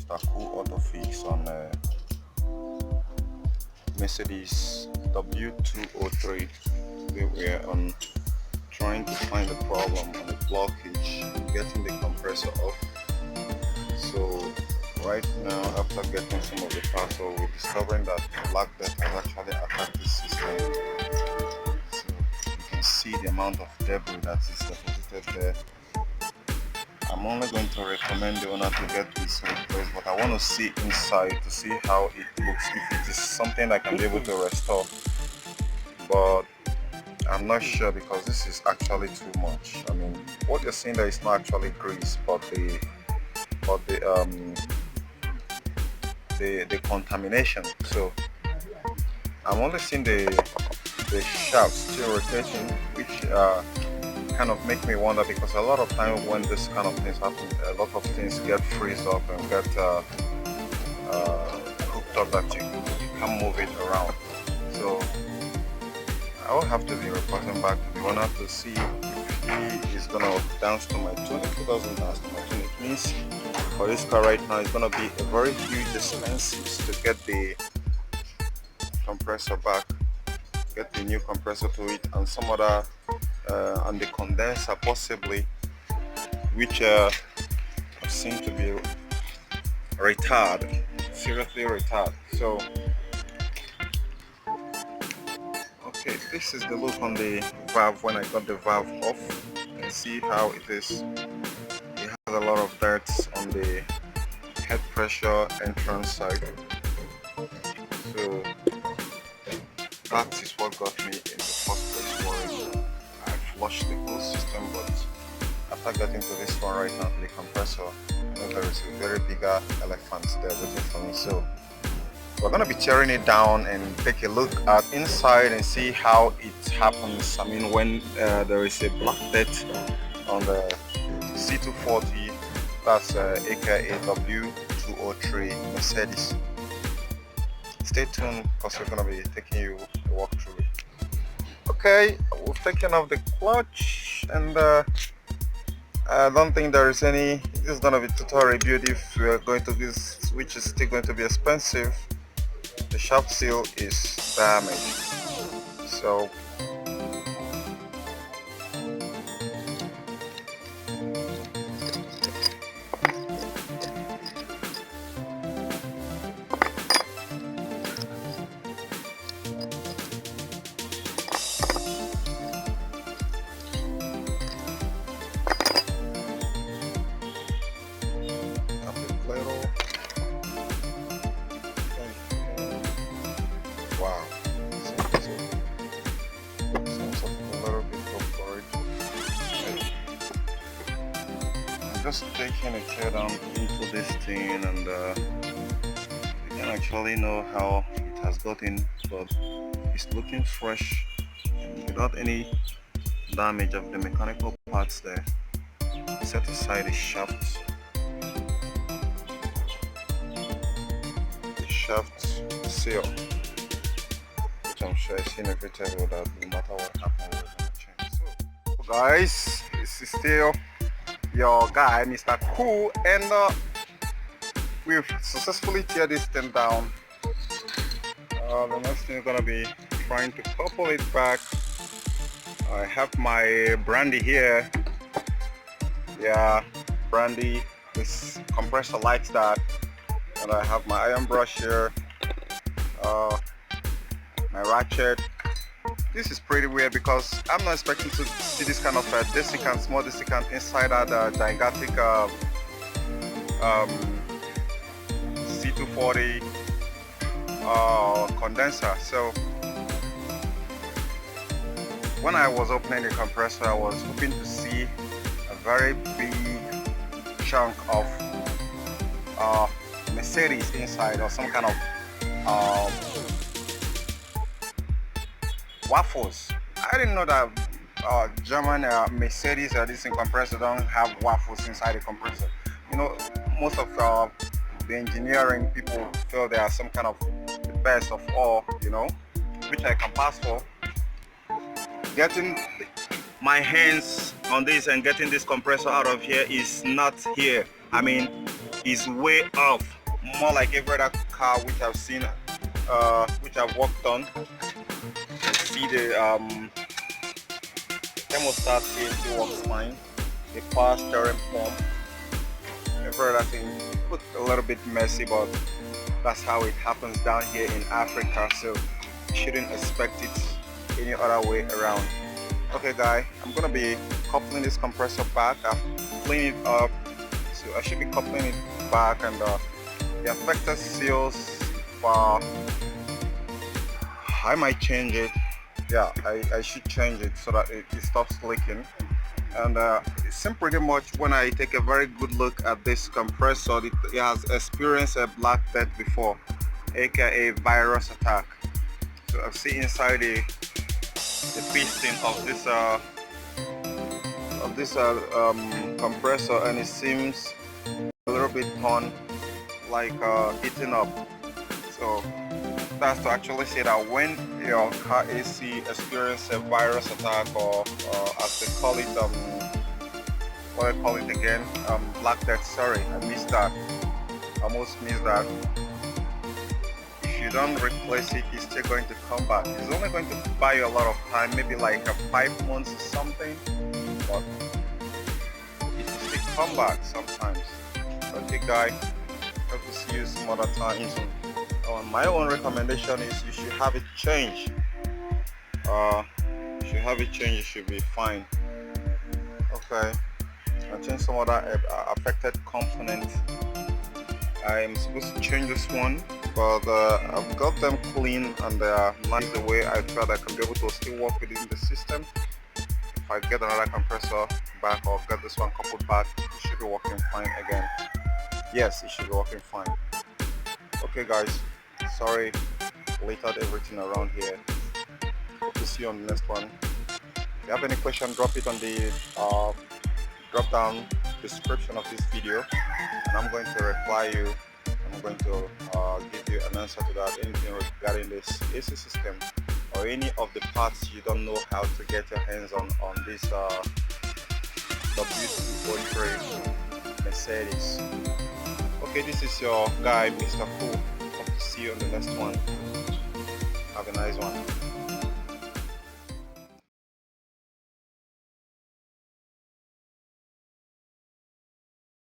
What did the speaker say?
Mr. Cool Auto Fix on Mercedes W203. Today we are on trying to find the problem on the blockage getting the compressor off. So right now, after getting some of the parts, we're discovering that black death has actually attacked the system. So you can see the amount of debris that is deposited there. I'm only going to recommend the owner to get this replaced, but I want to see inside to see how it looks, if it is something I can be able to restore. But I'm not sure because this is actually too much. I mean, what you're seeing there is not actually grease, but the contamination. So I'm only seeing the shaft still rotating, which kind of make me wonder, because a lot of time when this kind of things happen, a lot of things get freeze up and get hooked up that you can't move it around. So I will have to be reporting back to the owner to see if he is gonna dance to my tune. If he doesn't dance to my tune, it means for this car right now it's gonna be a very huge expenses to get the compressor back, get the new compressor to it, and some other and the condenser possibly, which seem to be retarded, seriously retarded. So okay, this is the look on the valve when I got the valve off. You can see how it is. It has a lot of dirt on the head pressure entrance side. So that is what got me in the first place worried. I flushed the whole system, but after getting to this one right now, the compressor, I know there is a very bigger elephant there waiting for me. So we're going to be tearing it down and take a look at inside and see how it happens. I mean, when there is a black death on the C240, that's aka W203 Mercedes. Stay tuned because we're going to be taking you a walk through it. Okay, we've taken off the clutch, and I don't think there is any. This is going to be total rebuild if we are going to this, which is still going to be expensive. The shaft seal is damaged, so wow, seems a little bit of it. I'm just taking a tear down into this thing, and you can actually know how it has gotten, but it's looking fresh and without any damage of the mechanical parts there. Set aside the shaft. The shaft seal, which I'm sure is inevitable that no matter what happens, we're gonna change. So guys, this is still your guy, Mr. Cool, and we've successfully teared this thing down. The next thing is gonna be trying to couple it back. I have my brandy here. Yeah, brandy. This compressor likes that. And I have my iron brush here. My ratchet. This is pretty weird because I'm not expecting to see this kind of desiccant, small desiccant inside that gigantic C240 condenser. So when I was opening the compressor, I was hoping to see a very big chunk of Mercedes inside, or some kind of waffles. I didn't know that German Mercedes this compressor don't have waffles inside the compressor. You know, most of the engineering people feel they are some kind of the best of all, you know, which I can pass for. Getting my hands on this and getting this compressor out of here is not here. I mean, is way off, more like every other car which I've seen, which I've worked on. You see the thermostat here still works fine. The power steering pump, every other thing look a little bit messy, but that's how it happens down here in Africa, so you shouldn't expect it any other way around. Okay guys, I'm gonna be coupling this compressor back. I've cleaned it up, so I should be coupling it back, and the affected seals, I might change it. Yeah, I should change it so that it stops leaking. And it's pretty much, when I take a very good look at this compressor, it has experienced a black death before, aka virus attack. So I see inside the piston of this compressor, and it seems a little bit torn, like eaten up. So that's to actually say that when your car AC experiences a virus attack, or as they call it, what I call it again, black death. Sorry, I missed that. I almost missed that. If you don't replace it, it's still going to come back. It's only going to buy you a lot of time, maybe like 5 months or something, but it will still come back sometimes. Okay guys, hope to see you some other times. My own recommendation is you should have it changed. You should have it changed, it should be fine. Okay, I changed some other affected component. I'm supposed to change this one, but I've got them clean, and they are nice the way I felt I can be able to still work within the system. If I get another compressor back, or get this one coupled back, it should be working fine again. Yes, it should be working fine. Okay guys, sorry latered everything around here. Hope to see you on the next one. If you have any question, drop it on the drop down description of this video, and I'm going to reply you. I'm going to give you an answer to that. Anything regarding this AC system, or any of the parts you don't know how to get your hands on this w203 Mercedes. Okay, this is your guy, Mr. Fu. Hope to see you on the next one. Have a nice one.